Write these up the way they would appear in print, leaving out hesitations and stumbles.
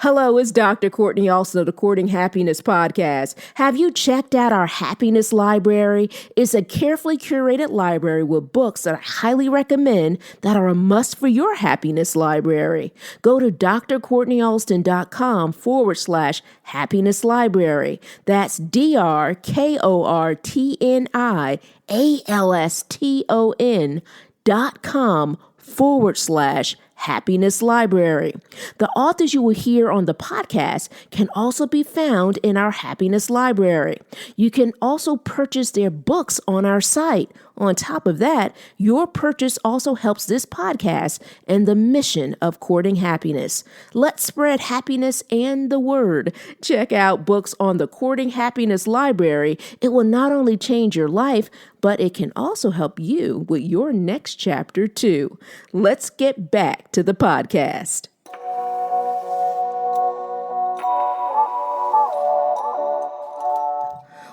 Hello, it's Dr. Kortni Alston of the Courting Happiness podcast. Have you checked out our happiness library? It's a carefully curated library with books that I highly recommend that are a must for your happiness library. Go to drkortnialston.com/happiness library. That's drkortnialston.com/happiness library. The authors you will hear on the podcast can also be found in our happiness library. You can also purchase their books on our site. On top of that, your purchase also helps this podcast and the mission of courting happiness. Let's spread happiness and the word. Check out books on the Courting Happiness library. It will not only change your life, but it can also help you with your next chapter too. Let's get back to the podcast.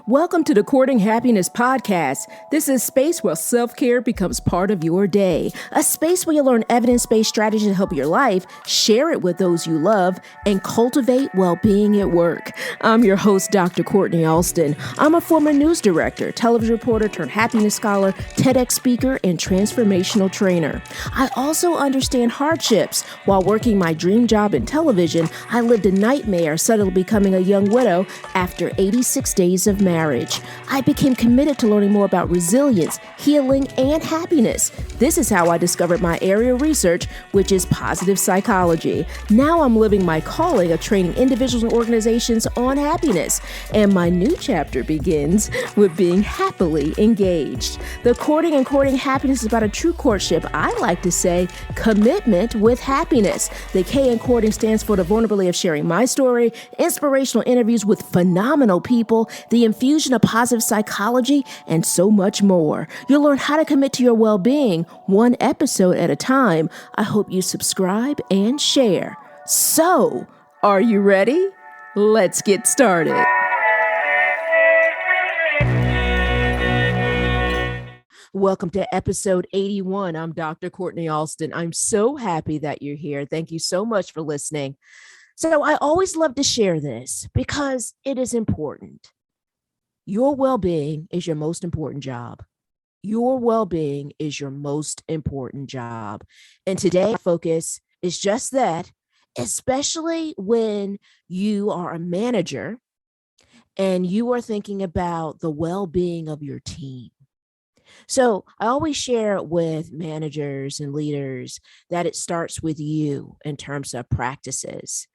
Welcome to the Courting Happiness podcast. This is a space where self-care becomes part of your day. A space where you learn evidence-based strategies to help your life, share it with those you love, and cultivate well-being at work. I'm your host, Dr. Kortni Alston. I'm a former news director, television reporter turned happiness scholar, TEDx speaker, and transformational trainer. I also understand hardships. While working my dream job in television, I lived a nightmare suddenly becoming a young widow after 86 days of marriage. I became committed to learning more about resilience, healing, and happiness. This is how I discovered my area of research, which is positive psychology. Now I'm living my calling of training individuals and organizations on happiness. And my new chapter begins with being happily engaged. The Courting and Courting Happiness is about a true courtship. I like to say commitment with happiness. The K in courting stands for the vulnerability of sharing my story, inspirational interviews with phenomenal people, the infusion of positive psychology, and so much more. You'll learn how to commit to your well-being one episode at a time. I hope you subscribe and share. So, are you ready? Let's get started. Welcome to episode 81. I'm Dr. Kortni Alston. I'm so happy that you're here. Thank you so much for listening. So I always love to share this because it is important. Your well-being is your most important job. Your well-being is your most important job. And today, our focus is just that, especially when you are a manager and you are thinking about the well-being of your team. So I always share with managers and leaders that it starts with you in terms of practices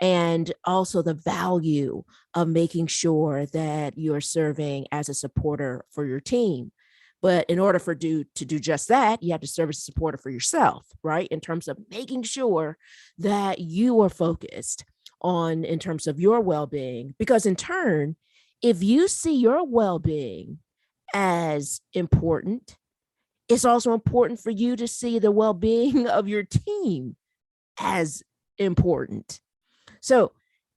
and also the value of making sure that you're serving as a supporter for your team. But in order to do just that, you have to serve as a supporter for yourself, right? In terms of making sure that you are focused on in terms of your well-being, because in turn, if you see your well-being as important, it's also important for you to see the well-being of your team as important. So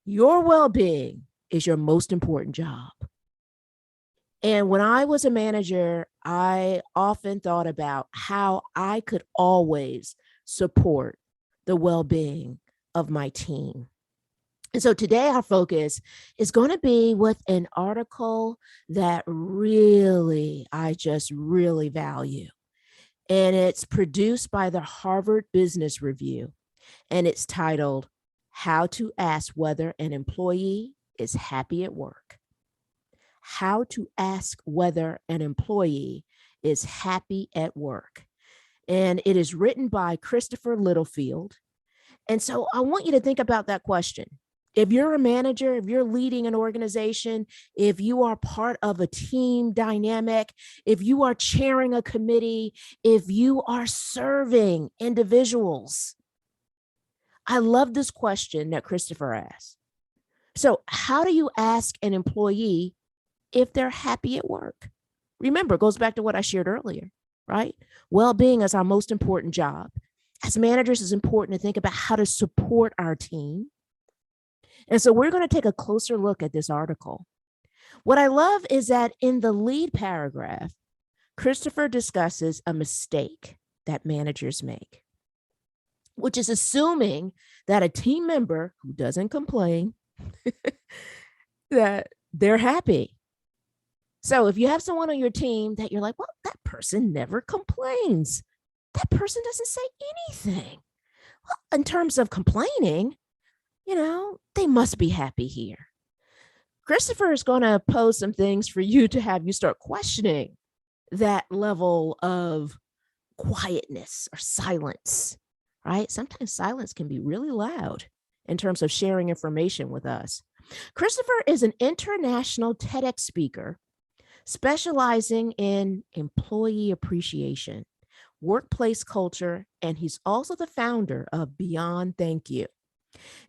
your well-being is your most important job. And when I was a manager, I often thought about how I could always support the well-being of my team. And so today our focus is going to be with an article that I just really value. And it's produced by the Harvard Business Review. And it's titled, How to Ask Whether an Employee is Happy at Work. How to Ask Whether an Employee is Happy at Work. And it is written by Christopher Littlefield. And so I want you to think about that question. If you're a manager, if you're leading an organization, if you are part of a team dynamic, if you are chairing a committee, if you are serving individuals, I love this question that Christopher asked. So how do you ask an employee if they're happy at work? Remember, it goes back to what I shared earlier, right? Well-being is our most important job. As managers, it's important to think about how to support our team. And so we're going to take a closer look at this article. What I love is that in the lead paragraph, Christopher discusses a mistake that managers make. which is assuming that a team member who doesn't complain, that they're happy. So if you have someone on your team that you're like, well, that person never complains, that person doesn't say anything. Well, in terms of complaining, they must be happy here. Christopher is going to pose some things for you to have you start questioning that level of quietness or silence, right? Sometimes silence can be really loud in terms of sharing information with us. Christopher is an international TEDx speaker specializing in employee appreciation, workplace culture, and he's also the founder of Beyond Thank You.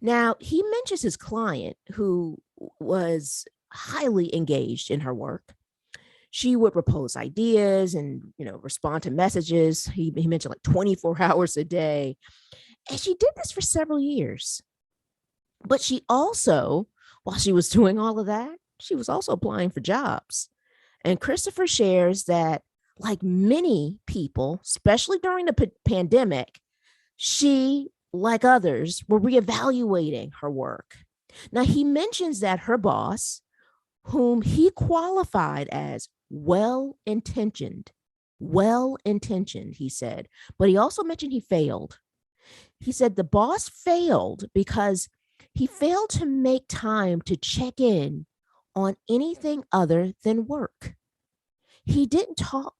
Now, he mentions his client who was highly engaged in her work. She would propose ideas and, respond to messages. He mentioned like 24 hours a day. And she did this for several years. But she also, while she was doing all of that, she was also applying for jobs. And Christopher shares that, like many people, especially during the pandemic, she, like others, were reevaluating her work. Now, he mentions that her boss, whom he qualified as well-intentioned, he said, but he also mentioned he failed. He said the boss failed because he failed to make time to check in on anything other than work. He didn't talk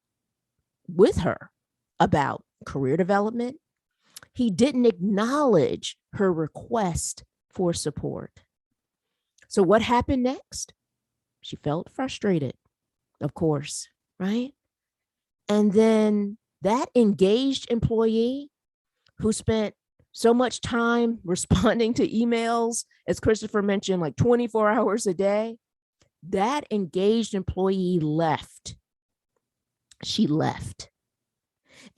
with her about career development. He didn't acknowledge her request for support. So what happened next? She felt frustrated, of course, right? And then that engaged employee who spent so much time responding to emails, as Christopher mentioned, like 24 hours a day, that engaged employee left. She left.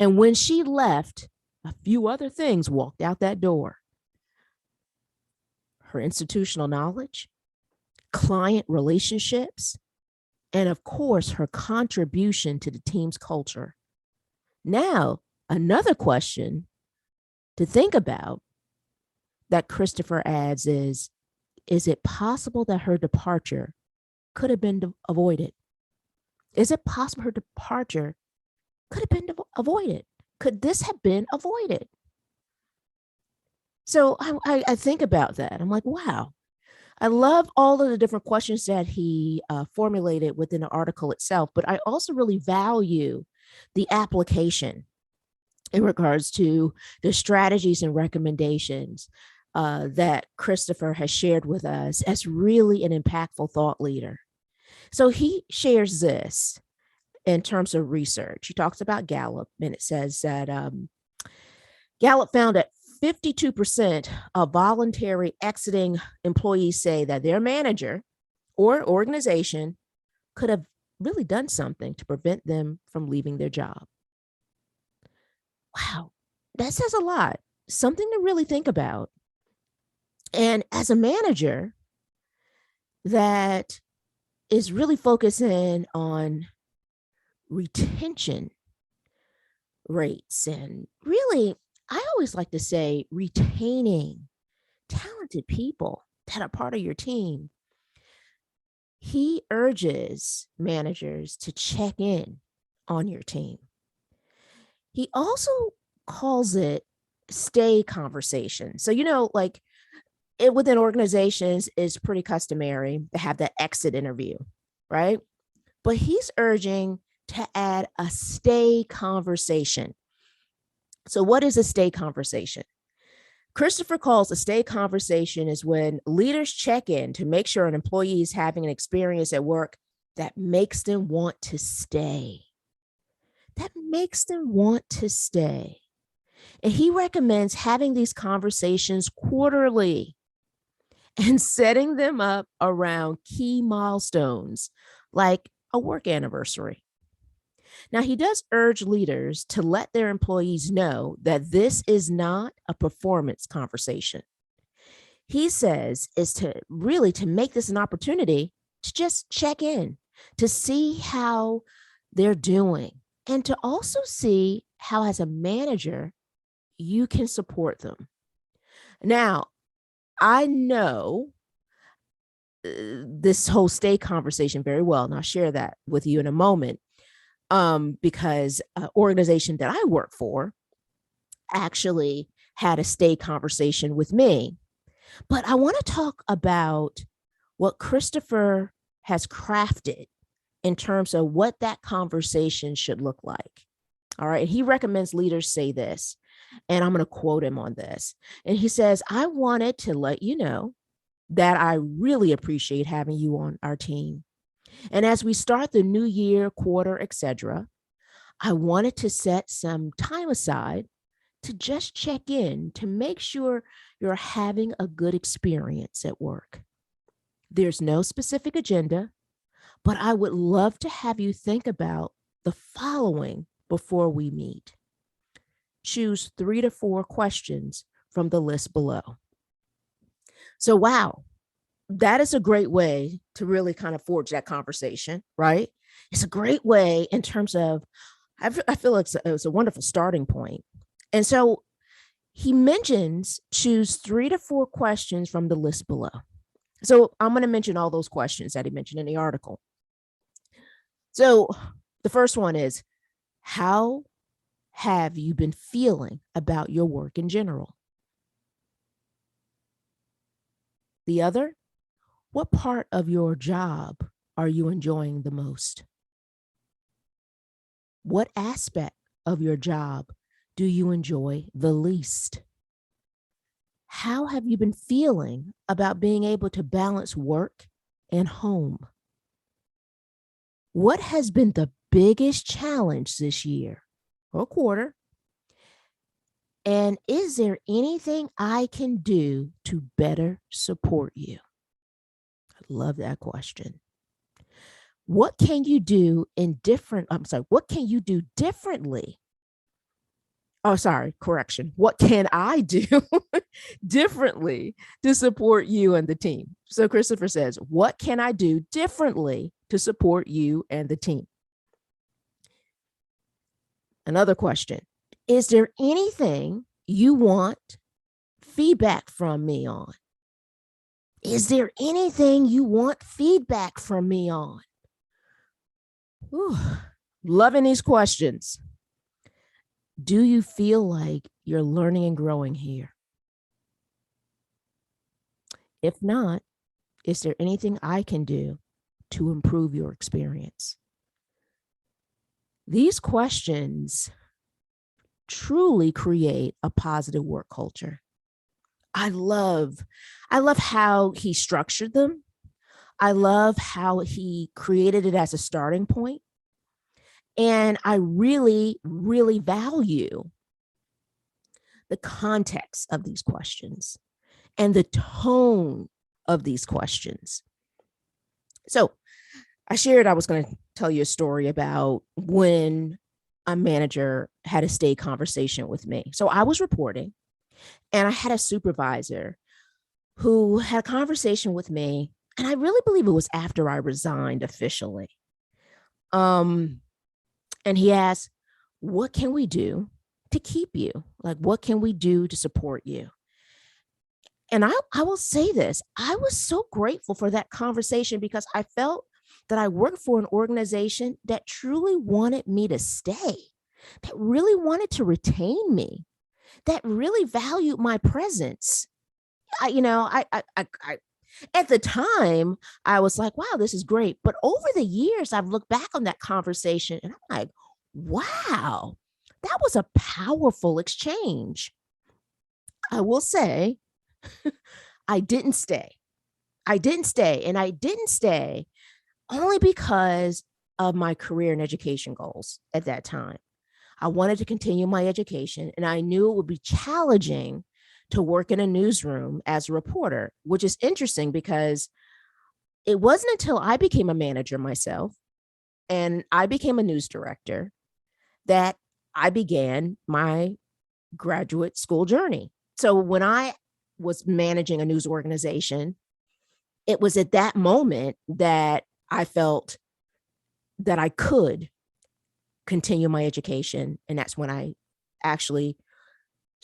And when she left, a few other things walked out that door. Her institutional knowledge, client relationships, and of course, her contribution to the team's culture. Now, another question to think about that Christopher adds is it possible that her departure could have been avoided? Is it possible her departure could have been avoided? Could this have been avoided? So I think about that. I'm like, wow. I love all of the different questions that he formulated within the article itself, but I also really value the application in regards to the strategies and recommendations that Christopher has shared with us as really an impactful thought leader. So he shares this in terms of research. He talks about Gallup, and it says that Gallup found that 52% of voluntary exiting employees say that their manager or organization could have really done something to prevent them from leaving their job. Wow, that says a lot, something to really think about. And as a manager that is really focusing on retention rates and really, I always like to say retaining talented people that are part of your team. He urges managers to check in on your team. He also calls it stay conversation. So, like within organizations is pretty customary to have that exit interview, right? But he's urging to add a stay conversation. So what is a stay conversation? Christopher calls a stay conversation is when leaders check in to make sure an employee is having an experience at work that makes them want to stay. That makes them want to stay. And he recommends having these conversations quarterly and setting them up around key milestones like a work anniversary. Now, he does urge leaders to let their employees know that this is not a performance conversation. He says is to make this an opportunity to just check in, to see how they're doing, and to also see how, as a manager, you can support them. Now, I know this whole stay conversation very well, and I'll share that with you in a moment, because an organization that I work for actually had a stay conversation with me. But I want to talk about what Christopher has crafted in terms of what that conversation should look like. All right. He recommends leaders say this, and I'm going to quote him on this. And he says, I wanted to let you know that I really appreciate having you on our team. And as we start the new year, quarter, etc., I wanted to set some time aside to just check in to make sure you're having a good experience at work. There's no specific agenda, but I would love to have you think about the following before we meet. Choose 3 to 4 questions from the list below. So, wow, that is a great way to really kind of forge that conversation, right? It's a great way in terms of, I feel it's a wonderful starting point. And so he mentions choose 3 to 4 questions from the list below. So I'm going to mention all those questions that he mentioned in the article. So the first one is, how have you been feeling about your work in general? The other, what part of your job are you enjoying the most? What aspect of your job do you enjoy the least? How have you been feeling about being able to balance work and home? What has been the biggest challenge this year or quarter? And is there anything I can do to better support you? I love that question. What can you do what can you do differently? Oh, sorry, correction. What can I do differently to support you and the team? So Christopher says, what can I do differently to support you and the team? Another question, is there anything you want feedback from me on? Is there anything you want feedback from me on? Whew, loving these questions. Do you feel like you're learning and growing here? If not, is there anything I can do to improve your experience? These questions truly create a positive work culture. I love how he structured them. I love how he created it as a starting point. And I really, really value the context of these questions and the tone of these questions. So I shared I was going to tell you a story about when a manager had a stay conversation with me. So I was reporting, and I had a supervisor who had a conversation with me, and I really believe it was after I resigned officially. And he asked, what can we do to keep you? Like, what can we do to support you? And I will say this, I was so grateful for that conversation because I felt that I worked for an organization that truly wanted me to stay, that really wanted to retain me, that really valued my presence. I at the time, I was like, wow, this is great. But over the years, I've looked back on that conversation and I'm like, wow, that was a powerful exchange. I will say, I didn't stay. I didn't stay. And I didn't stay only because of my career and education goals at that time. I wanted to continue my education, and I knew it would be challenging to work in a newsroom as a reporter, which is interesting because it wasn't until I became a manager myself and I became a news director that I began my graduate school journey. So when I was managing a news organization, it was at that moment that I felt that I could continue my education. And that's when I actually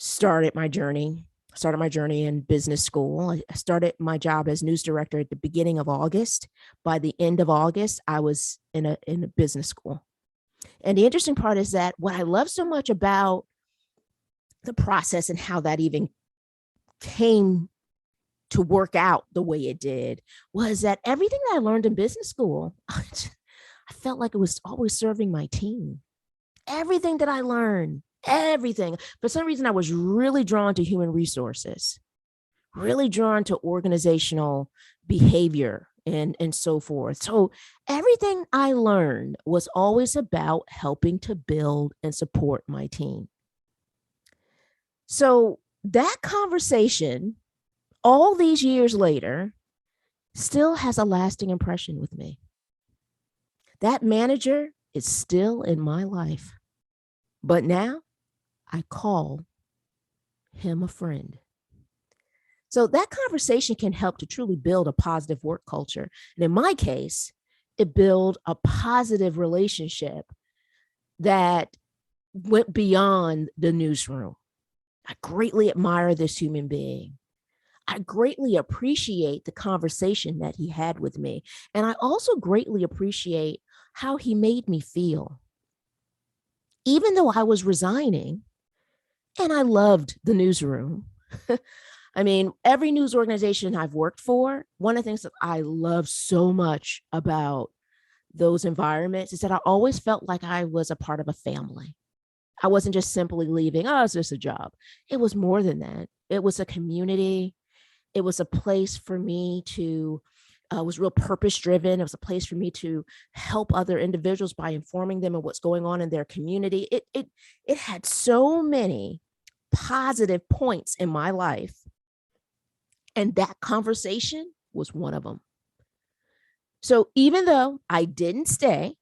started my journey. Started my journey in business school. I started my job as news director at the beginning of August. By the end of August, I was in a business school. And the interesting part is that what I love so much about the process and how that even came to work out the way it did was that everything that I learned in business school, I felt like it was always serving my team. Everything that I learned, everything. For some reason, I was really drawn to human resources, really drawn to organizational behavior and so forth. So everything I learned was always about helping to build and support my team. So that conversation, all these years later, still has a lasting impression with me. That manager is still in my life, but now I call him a friend. So that conversation can help to truly build a positive work culture. And in my case, it built a positive relationship that went beyond the newsroom. I greatly admire this human being. I greatly appreciate the conversation that he had with me. And I also greatly appreciate how he made me feel. Even though I was resigning and I loved the newsroom, I mean, every news organization I've worked for, one of the things that I love so much about those environments is that I always felt like I was a part of a family. I wasn't just simply leaving, oh, it's just a job. It was more than that. It was a community. It was a place for me to, was real purpose driven. It was a place for me to help other individuals by informing them of what's going on in their community. It had so many positive points in my life. And that conversation was one of them. So even though I didn't stay,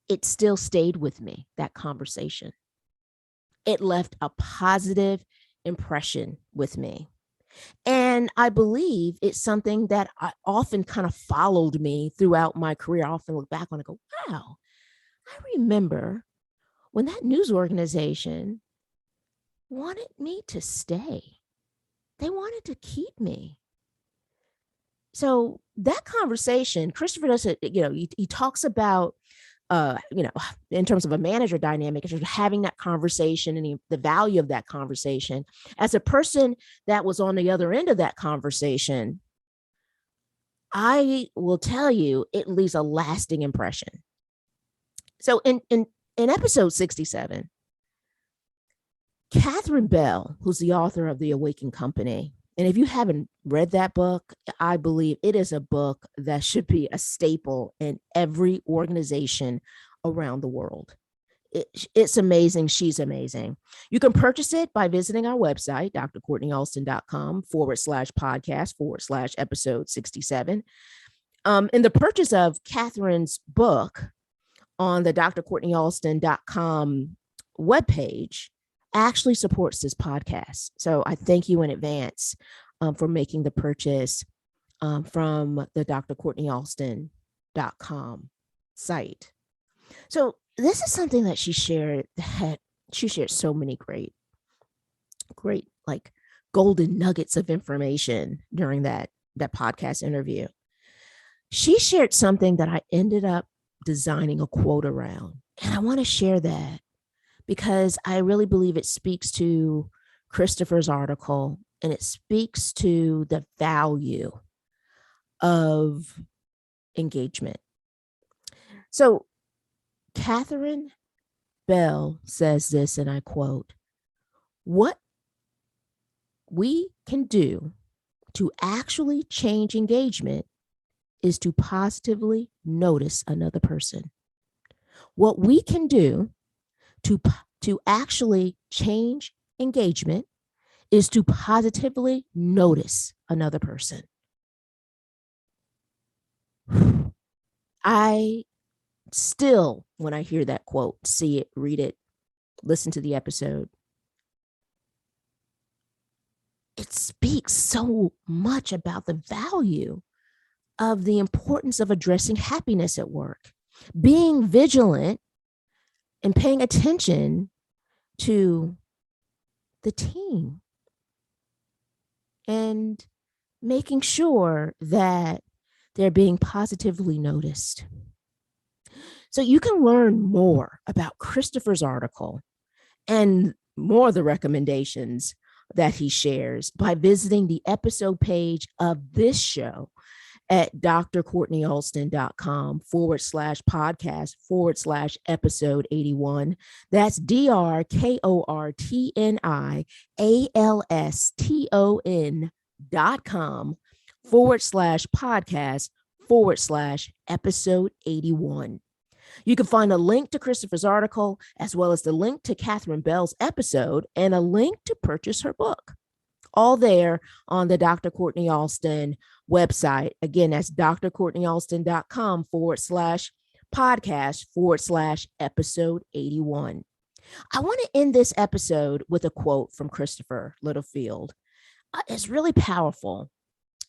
it still stayed with me, that conversation. It left a positive impression with me. And I believe it's something that I often kind of followed me throughout my career. I often look back on it and go, wow, I remember when that news organization wanted me to stay. They wanted to keep me. So that conversation, Christopher does it, he talks about, in terms of a manager dynamic, in terms of having that conversation and the value of that conversation. As a person that was on the other end of that conversation, I will tell you, it leaves a lasting impression. So in episode 67, Catherine Bell, who's the author of The Awakened Company, and if you haven't read that book, I believe it is a book that should be a staple in every organization around the world. It's amazing. She's amazing. You can purchase it by visiting our website, drkortnialston.com/podcast/episode 67. In the purchase of Catherine's book on the drkortnialston.com webpage, actually supports this podcast. So I thank you in advance for making the purchase from the drkortnialston.com site. So this is something that she shared so many great, like golden nuggets of information during that podcast interview. She shared something that I ended up designing a quote around. And I want to share that because I really believe it speaks to Christopher's article and it speaks to the value of engagement. So Catherine Bell says this, and I quote, "What we can do to actually change engagement is to positively notice another person. What we can do to actually change engagement is to positively notice another person." I still, when I hear that quote, see it, read it, listen to the episode, it speaks so much about the value of the importance of addressing happiness at work, being vigilant and paying attention to the team and making sure that they're being positively noticed. So you can learn more about Christopher's article and more of the recommendations that he shares by visiting the episode page of this show at drkortnialston.com/podcast/episode 81. That's drkortnialston.com/podcast/episode 81. You can find a link to Christopher's article, as well as the link to Catherine Bell's episode and a link to purchase her book. All there on the Dr. Kortni Alston website. Again, that's drkortnialston.com/podcast/episode 81. I want to end this episode with a quote from Christopher Littlefield. It's really powerful.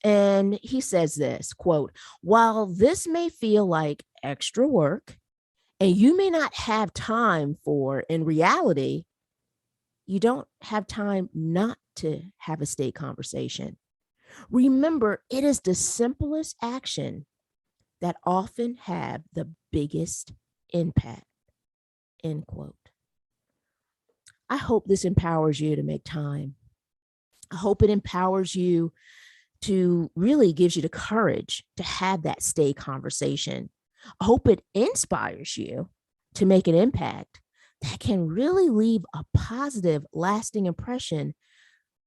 And he says this, quote, "While this may feel like extra work, and you may not have time for, in reality, you don't have time not to have a stay conversation. Remember, it is the simplest action that often have the biggest impact," end quote. I hope this empowers you to make time. I hope it empowers you to really gives you the courage to have that stay conversation. I hope it inspires you to make an impact that can really leave a positive, lasting impression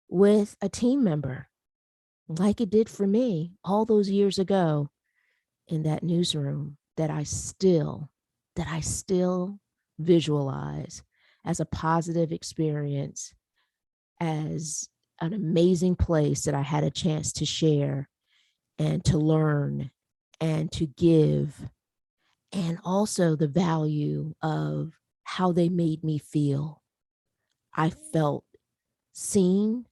with a team member, like it did for me all those years ago in that newsroom that I still visualize as a positive experience, as an amazing place that I had a chance to share and to learn and to give, and also the value of how they made me feel. I felt seen,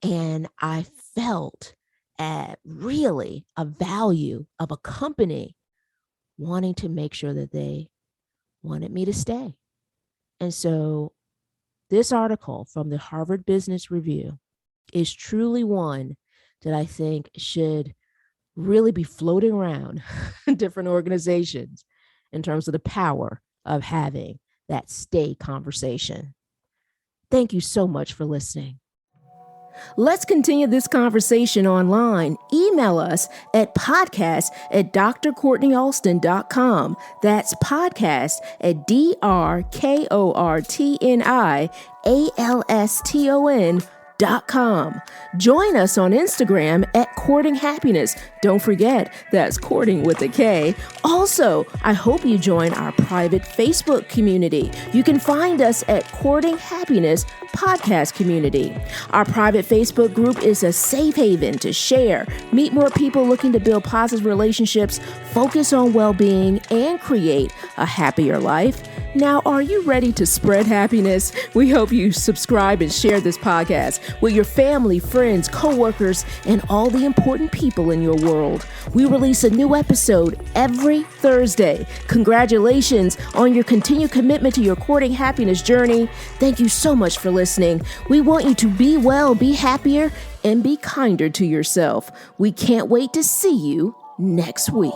and I felt really a value of a company wanting to make sure that they wanted me to stay. And so this article from the Harvard Business Review is truly one that I think should really be floating around different organizations in terms of the power of having that stay conversation. Thank you so much for listening. Let's continue this conversation online. Email us at podcast@drkortnialston.com. That's podcast@drkortnialston.com. Join us on Instagram at Courting Happiness. Don't forget, that's courting with a K. Also, I hope you join our private Facebook community. You can find us at Courting Happiness Podcast Community. Our private Facebook group is a safe haven to share, meet more people looking to build positive relationships, focus on well-being, and create a happier life. Now, are you ready to spread happiness? We hope you subscribe and share this podcast with your family, friends, coworkers, and all the important people in your world. We release a new episode every Thursday. Congratulations on your continued commitment to your courting happiness journey. Thank you so much for listening. We want you to be well, be happier, and be kinder to yourself. We can't wait to see you next week.